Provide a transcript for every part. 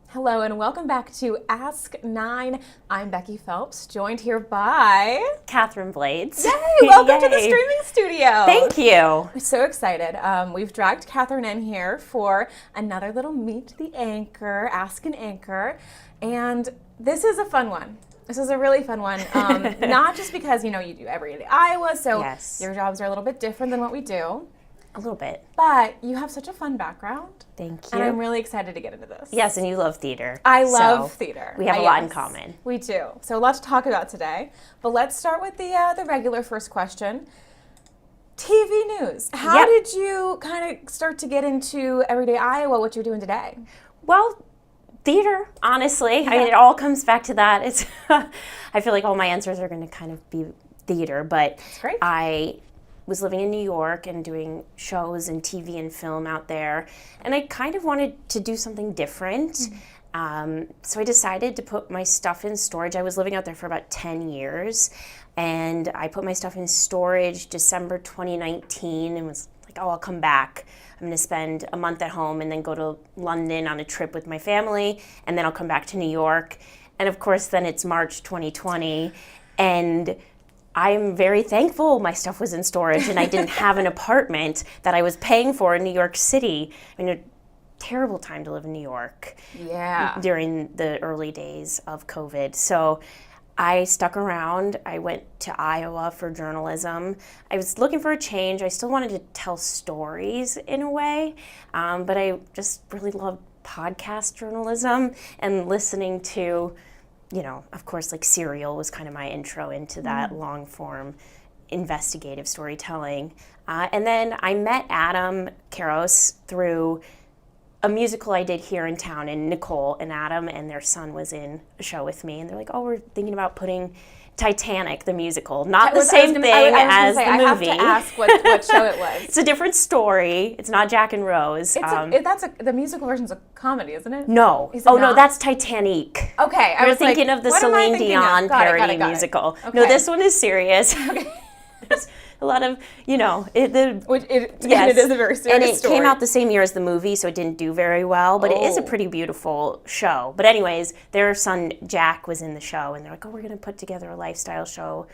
Hello and welcome back to Ask 9. I'm Becky Phelps, joined here by Catherine Blades. Yay! Welcome to the Yay. streaming studio. Thank you. We're so excited. We've dragged Catherine in here for another little Meet the Anchor, Ask an Anchor, and this is a fun one. This is a really fun one, not just because, you do Everyday Iowa, so Yes. Your jobs are a little bit different than what we do, A little bit. but you have such a fun background. Thank you. And I'm really excited to get into this. Yes, and you love theater. I love so theater. We have a lot in Yes, common. We do. So a lot to talk about today. But let's start with the regular first question. TV news. How Yep. did you kind of start to get into Everyday Iowa, what you're doing today? Well, theater, honestly. I mean, it all comes back to that. It's I feel like all my answers are going to kind of be theater, but great. I was living in New York and doing shows and TV and film out there, and I kind of wanted to do something different. So I decided to put my stuff in storage. I was living out there for about 10 years, and I put my stuff in storage December 2019 and was like, oh, I'll come back. I'm going to spend a month at home and then go to London on a trip with my family, and then I'll come back to New York. And of course, then it's March 2020, and I'm very thankful my stuff was in storage and I didn't have an apartment that I was paying for in New York City. I mean, a terrible time to live in New York during the early days of COVID. So I stuck around. I went to Iowa for journalism. I was looking for a change. I still wanted to tell stories in a way, but I just really loved podcast journalism and listening to, of course, like Serial was kind of my intro into that long form investigative storytelling. And then I met Adam Karos through a musical I did here in town, and Nicole and Adam and their son was in a show with me, and they're like, oh, we're thinking about putting Titanic, the musical, not the same thing as the movie. I have to ask what show it was. It's a different story. It's not Jack and Rose. The musical version's a comedy, isn't it? No. Is it not? No, that's Titanic. Okay. You're thinking of the Celine Dion parody musical. Okay. No, this one is serious. There's a lot of, it is a very serious and it story. came out the same year as the movie, so it didn't do very well, but it is a pretty beautiful show. But anyways, their son Jack was in the show, and they're like, oh, we're going to put together a lifestyle show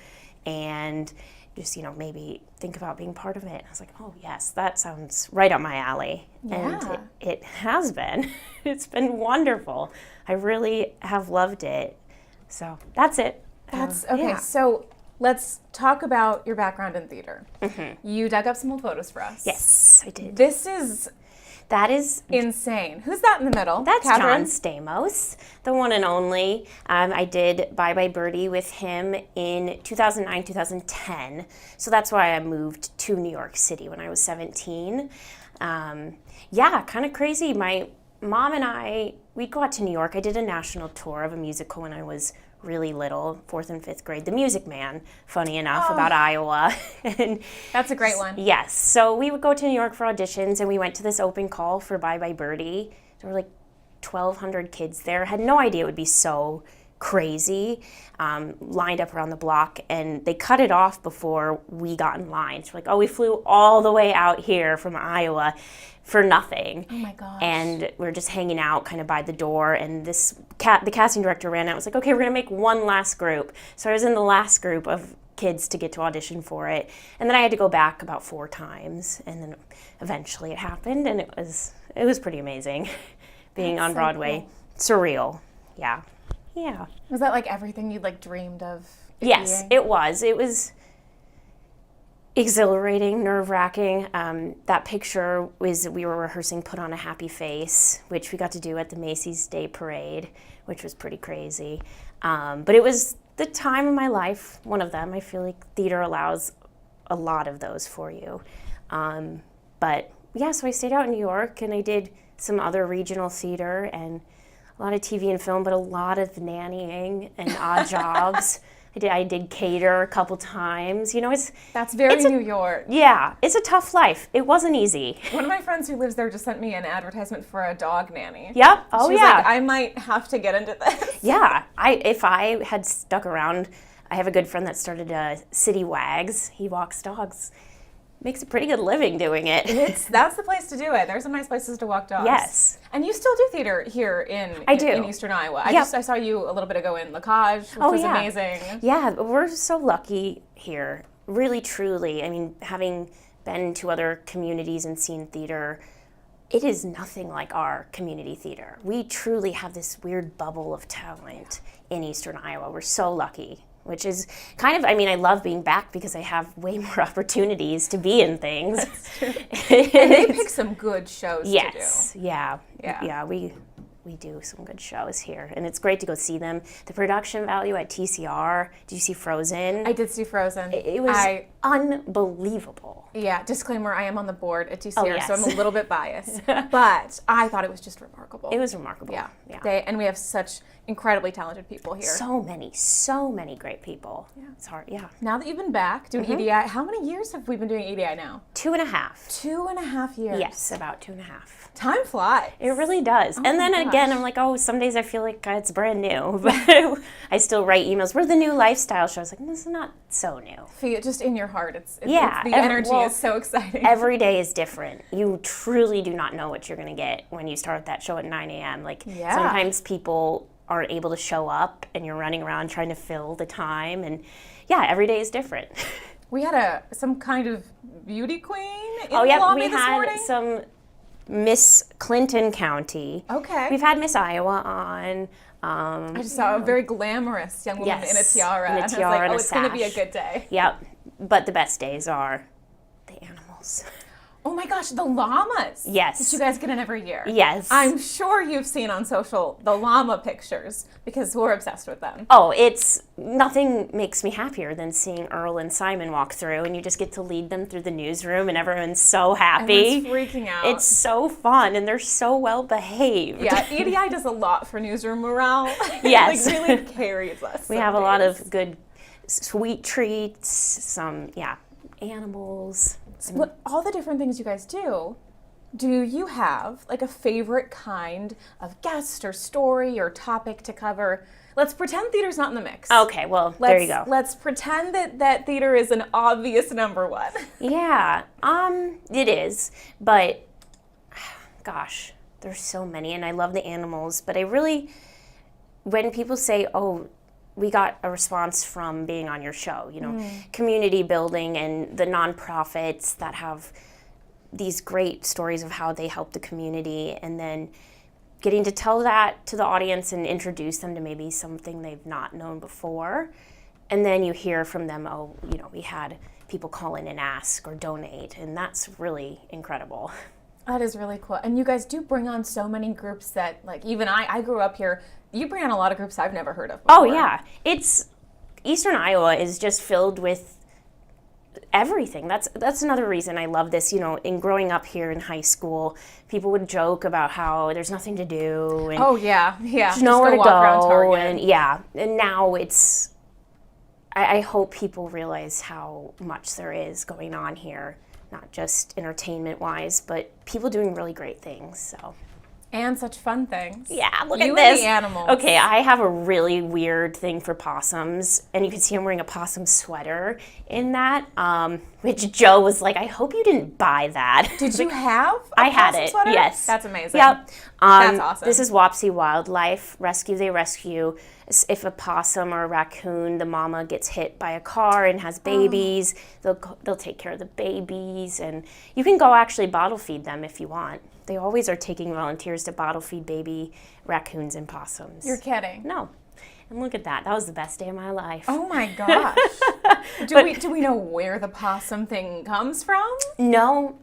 and just, maybe think about being part of it. And I was like, oh, yes, that sounds right up my alley. Yeah. And it has been. It's been wonderful. I really have loved it. So that's it. That's okay. Yeah. So let's talk about your background in theater. Mm-hmm. You dug up some old photos for us. Yes, I did. That is insane. Who's that in the middle? That's Catherine? John Stamos, the one and only. I did Bye Bye Birdie with him in 2009, 2010. So that's why I moved to New York City when I was 17. Kind of crazy. My mom and I, we'd go out to New York. I did a national tour of a musical when I was really little, 4th and 5th grade, The Music Man, funny enough, about Iowa. And that's a great one. Yes. So we would go to New York for auditions, and we went to this open call for Bye Bye Birdie. There were like 1,200 kids there. Had no idea it would be so crazy, lined up around the block, and they cut it off before we got in line. So we're like, oh, we flew all the way out here from Iowa for nothing. Oh my gosh. And we were just hanging out kind of by the door, and the casting director ran out and was like, okay, we're gonna make one last group. So I was in the last group of kids to get to audition for it. And then I had to go back about 4 times, and then eventually it happened, and it was pretty amazing being That's on so Broadway. cool. Surreal. Yeah. Yeah. Was that like everything you'd dreamed of? Yes, it was. It was exhilarating, nerve-wracking. That picture was, we were rehearsing Put on a Happy Face, which we got to do at the Macy's Day Parade, which was pretty crazy. But it was the time of my life, one of them. I feel like theater allows a lot of those for you. But yeah, so I stayed out in New York, and I did some other regional theater and a lot of TV and film, but a lot of nannying and odd jobs. I did cater a couple times. That's very New York. Yeah, it's a tough life. It wasn't easy. One of my friends who lives there just sent me an advertisement for a dog nanny. Yep. Oh, she was yeah. like, I might have to get into this. Yeah. If I had stuck around, I have a good friend that started City Wags. He walks dogs. makes a pretty good living doing it. That's the place to do it. There's some nice places to walk dogs. Yes. And you still do theater here in Eastern Iowa. Yep. I saw you a little bit ago in Lacage, which was amazing. Yeah, we're so lucky here. Really, truly. I mean, having been to other communities and seen theater, it is nothing like our community theater. We truly have this weird bubble of talent in Eastern Iowa. We're so lucky. Which is kind of, I mean, I love being back because I have way more opportunities to be in things. That's true. And they pick some good shows to do. Yes, yeah, we do some good shows here, and it's great to go see them. The production value at TCR, did you see Frozen? I did see Frozen. It was unbelievable. Yeah, disclaimer, I am on the board at TCR, yes. so I'm a little bit biased. But I thought it was just remarkable. It was remarkable. Yeah. Yeah. We have such incredibly talented people here. So many great people. Yeah. It's hard, yeah. Now that you've been back doing EDI, how many years have we been doing EDI now? 2.5. 2.5 years. Yes, about 2.5. Time flies. It really does. Oh and then my again, gosh. I'm like, oh, some days I feel like it's brand new. But I still write emails. We're the new lifestyle show. I was like, this is not so new. Feel just in your heart. The energy is so exciting. Every day is different. You truly do not know what you're going to get when you start that show at 9 a.m. Like sometimes people aren't able to show up and you're running around trying to fill the time. And every day is different. We had some kind of beauty queen in the we lobby this had morning? some Miss Clinton County. Okay. We've had Miss Iowa on. I just saw a very glamorous young woman in a tiara. In a tiara and I and a was like, it's going to be a sash. good day. Yep. But the best days are the animals. Oh my gosh, the llamas. Yes. That you guys get in every year. Yes. I'm sure you've seen on social the llama pictures because we're obsessed with them. Oh, nothing makes me happier than seeing Earl and Simon walk through and you just get to lead them through the newsroom and everyone's so happy. Everyone's freaking out. It's so fun and they're so well behaved. Yeah, EDI does a lot for newsroom morale. Yes. It really carries us. We have a lot of good sweet treats, some, animals. What all the different things you guys do you have like a favorite kind of guest or story or topic to cover? Let's pretend theater's not in the mix. Okay, well, there you go. Let's pretend that theater is an obvious number one. Yeah, it is, but gosh, there's so many, and I love the animals, but when people say, oh, we got a response from being on your show, community building and the nonprofits that have these great stories of how they help the community, and then getting to tell that to the audience and introduce them to maybe something they've not known before. And then you hear from them, oh, we had people call in and ask or donate, and that's really incredible. That is really cool. And you guys do bring on so many groups that, like, even I grew up here. You bring on a lot of groups I've never heard of before. Oh, yeah. Eastern Iowa is just filled with everything. That's another reason I love this. In growing up here in high school, people would joke about how there's nothing to do. And there's nowhere to walk around go. Target. And now it's, I hope people realize how much there is going on here, not just entertainment-wise, but people doing really great things, so. And such fun things. Yeah, look you at this. And the animals. Okay, I have a really weird thing for possums, and you can see I'm wearing a possum sweater in that, which Joe was like, I hope you didn't buy that. Did you have a I had possum it, sweater? yes. That's amazing. Yep. That's awesome. This is Wapsie Wildlife Rescue. They rescue if a possum or a raccoon, the mama gets hit by a car and has babies, they'll take care of the babies, and you can go actually bottle feed them if you want. They always are taking volunteers to bottle feed baby raccoons and possums. You're kidding. No. And look at that. That was the best day of my life. Oh my gosh. Do we know where the possum thing comes from? No.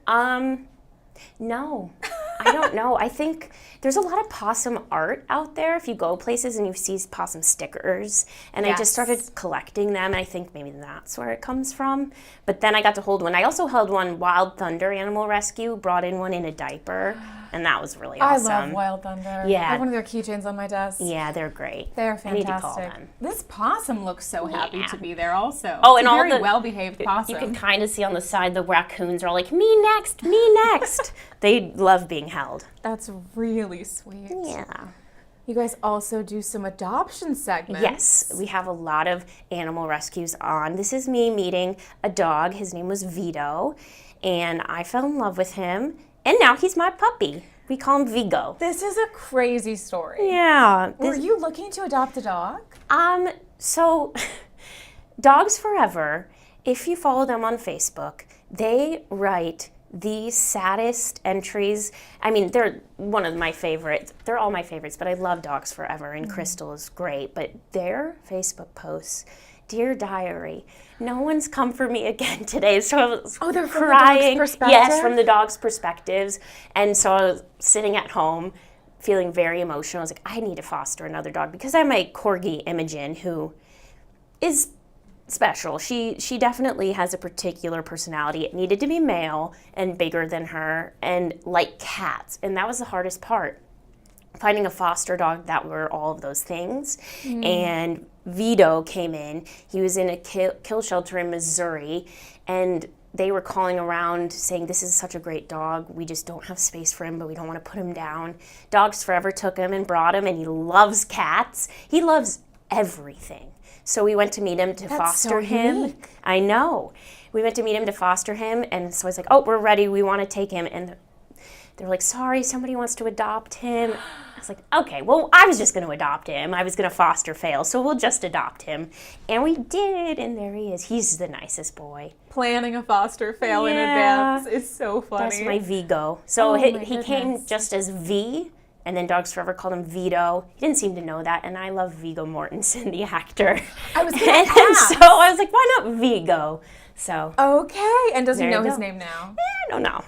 No. I don't know. I think there's a lot of possum art out there if you go places and you see possum stickers. And I just started collecting them, and I think maybe that's where it comes from. But then I got to hold one. I also held one Wild Thunder Animal Rescue, brought in one in a diaper, and that was really awesome. I love Wild Thunder. Yeah. I have one of their keychains on my desk. Yeah, they're great. They're fantastic. I need to call them. This possum looks so happy to be there also. Oh, it's and a all very the well-behaved possum. You can kind of see on the side the raccoons are all like, me next, me next. They love being held. That's really sweet. Yeah. You guys also do some adoption segments. Yes, we have a lot of animal rescues on. This is me meeting a dog. His name was Vito, and I fell in love with him, and now he's my puppy. We call him Vigo. This is a crazy story. Yeah. Were you looking to adopt a dog? So Dogs Forever, if you follow them on Facebook, they write the saddest entries. I mean, they're one of my favorites. They're all my favorites, but I love Dogs Forever, and Crystal is great. But their Facebook posts, Dear Diary, no one's come for me again today. So I was they're from crying. the dog's perspective? Yes, from the dog's perspectives. And so I was sitting at home feeling very emotional. I was like, I need to foster another dog because I have my corgi Imogen, who is special. She definitely has a particular personality. It needed to be male and bigger than her and like cats. And that was the hardest part, finding a foster dog that were all of those things. And Vito came in. He was in a kill shelter in Missouri, and they were calling around saying, this is such a great dog. We just don't have space for him, but we don't want to put him down. Dogs Forever took him and brought him, and he loves cats. He loves everything. So we went to meet him to foster him. Unique. I know. We went to meet him to foster him, and so I was like, oh, we're ready. We want to take him. And they're like, sorry, somebody wants to adopt him. I was like, okay, well, I was just going to adopt him. I was going to foster fail, so we'll just adopt him. And we did, and there he is. He's the nicest boy. Planning a foster fail in Yeah. advance is so funny. That's my Vigo. So Oh, my he came goodness. just as V, and then Dogs Forever called him Vito. He didn't seem to know that, and I love Viggo Mortensen, the actor. I was gonna and ask. so I was like, why not Vigo? So Okay, and does he There know you his go. name now? I don't know.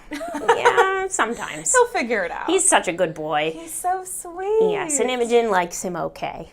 Yeah, sometimes. He'll figure it out. He's such a good boy. He's so sweet. Yes, and Imogen likes him okay.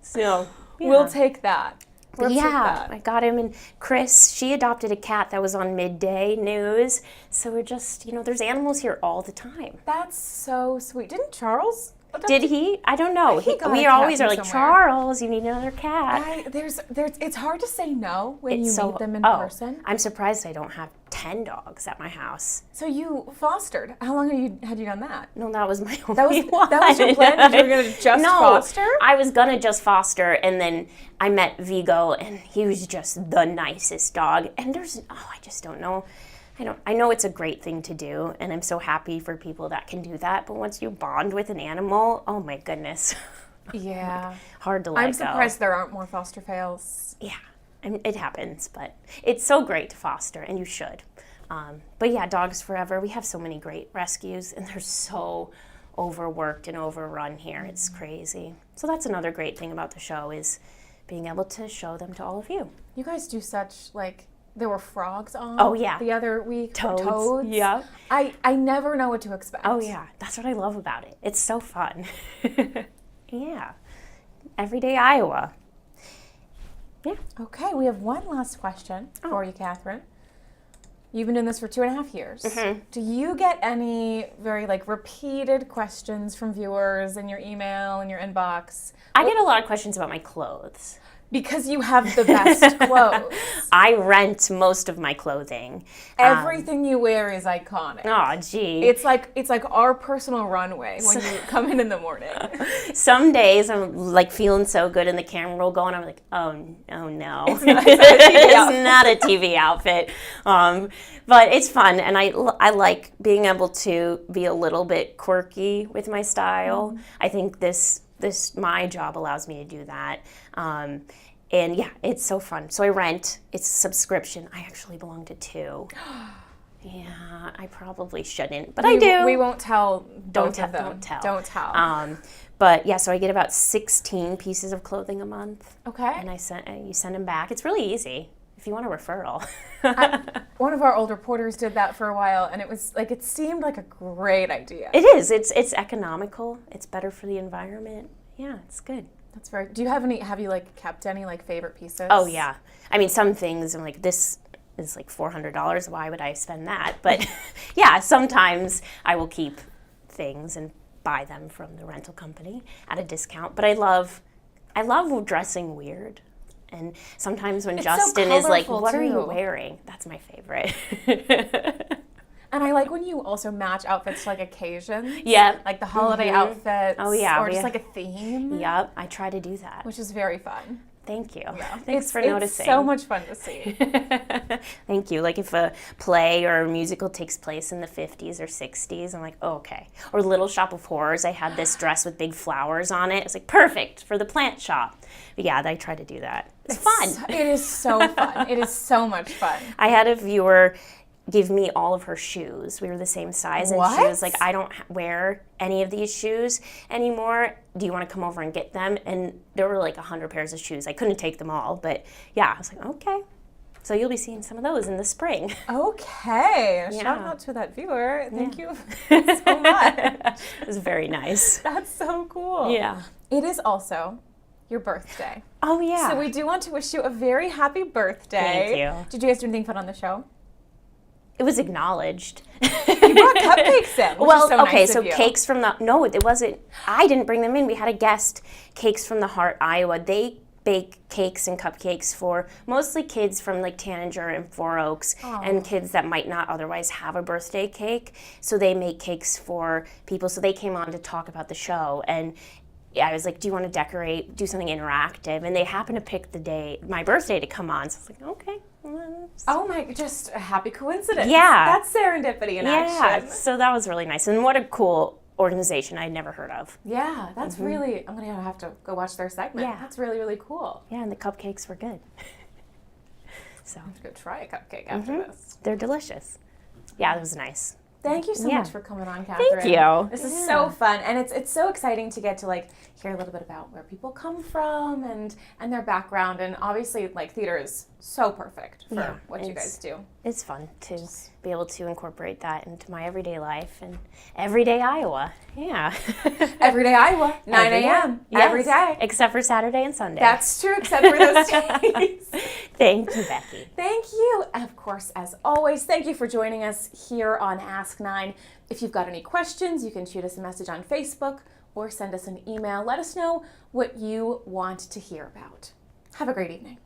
So We'll take that. We'll take yeah, that. I got him. And Chris, she adopted a cat that was on midday news. So we're just, there's animals here all the time. That's so sweet. Didn't Charles adopt Did he? I don't know. He got a We cat always from are like, somewhere. Charles, you need another cat. there's it's hard to say no when you It's so- meet them in oh, person. I'm surprised I don't have 10 dogs at my house. So you fostered. How long had you done that? No, that was my only That was one. that was your plan? You were gonna just No, foster? I was gonna just foster, and then I met Vigo, and he was just the nicest dog. And I just don't know. I know it's a great thing to do, and I'm so happy for people that can do that. But once you bond with an animal, oh my goodness, Yeah. hard to let I'm go. surprised there aren't more foster fails. Yeah, and it happens, but it's so great to foster, and you should. But yeah, Dogs Forever, we have so many great rescues, and they're so overworked and overrun here. It's crazy. So that's another great thing about the show is being able to show them to all of you. You guys do such there were frogs on Oh, yeah. the other week. Toads. Yeah. I never know what to expect. Oh yeah, that's what I love about it. It's so fun. Yeah. Everyday Iowa. Yeah. Okay, we have one last question for you, Catherine. You've been doing this for 2.5 years. Mm-hmm. Do you get any very repeated questions from viewers in your email, in your inbox? I get a lot of questions about my clothes. Because you have the best clothes. I rent most of my clothing. Everything you wear is iconic. Oh, gee. It's like our personal runway when you come in the morning. Some days I'm feeling so good and the camera will go and I'm like, oh no. It's not a TV outfit. It's not a TV outfit. But it's fun, and I like being able to be a little bit quirky with my style. Mm-hmm. I think this my job allows me to do that. And yeah, it's so fun. So I rent. It's a subscription. I actually belong to 2. Yeah, I probably shouldn't, but I do. We won't tell both of them. Don't tell. Don't tell. But yeah, so I get about 16 pieces of clothing a month. Okay. And you send them back. It's really easy if you want a referral. One of our old reporters did that for a while, and it was it seemed like a great idea. It is. It's economical. It's better for the environment. Yeah, it's good. That's very. Do you have any? Have you kept any favorite pieces? Oh yeah. I mean, some things I'm like, this is $400. Why would I spend that? But yeah, sometimes I will keep things and buy them from the rental company at a discount. But I love dressing weird. And sometimes when It's so Justin is like, colorful, what are you too. wearing? That's my favorite. And I like when you also match outfits to like occasions. Yeah. Like the holiday outfits. Oh, yeah, Or we- just like a theme. Yep, I try to do that. Which is very fun. Thank you. Yeah. Thanks for It's noticing. so much fun to see. Thank you. Like if a play or a musical takes place in the 50s or 60s, I'm like, oh, okay. Or Little Shop of Horrors, I had this dress with big flowers on it. It's like perfect for the plant shop. But yeah, I try to do that. It's fun. It is so fun. It is so much fun. I had a viewer give me all of her shoes. We were the same size, and she What? was like, I don't wear any of these shoes anymore. Do you want to come over and get them? And there were like 100 pairs of shoes. I couldn't take them all, but yeah, I was like, okay. So you'll be seeing some of those in the spring. Okay. Yeah. Shout out to that viewer. Thank you so much. It was very nice. That's so cool. Yeah. It is also your birthday. Oh, yeah. So we do want to wish you a very happy birthday. Thank you. Did you guys do anything fun on the show? It was acknowledged. You brought cupcakes in. Which Well, is so okay, nice so of you. Cakes from the, no, it wasn't, I didn't bring them in. We had a guest, Cakes from the Heart, Iowa. They bake cakes and cupcakes for mostly kids from like Tanager and Four Oaks and kids that might not otherwise have a birthday cake. So they make cakes for people. So they came on to talk about the show, and I was like, do you want to decorate, do something interactive? And they happened to pick the day, my birthday, to come on. So I was like, okay. Oh my, just a happy coincidence. Yeah. That's serendipity in Yeah, action. so that was really nice. And what a cool organization I'd never heard of. Yeah, that's really, I'm going to have to go watch their segment. Yeah. That's really, really cool. Yeah, and the cupcakes were good. So I'm going to go try a cupcake after this. they're delicious. Yeah, it was nice. Thank you so Yeah. much for coming on, Catherine. you. This is so fun, and it's so exciting to get to like hear a little bit about where people come from and their background, and obviously like theater is so perfect for Yeah, what you it's- guys do. It's fun to be able to incorporate that into my everyday life and everyday Iowa. Yeah. Everyday Iowa, 9 Every day. a.m. every Yes, day. except for Saturday and Sunday. That's true, except for those days. Thank you, Becky. Thank you. And of course, as always, thank you for joining us here on Ask 9. If you've got any questions, you can shoot us a message on Facebook or send us an email. Let us know what you want to hear about. Have a great evening.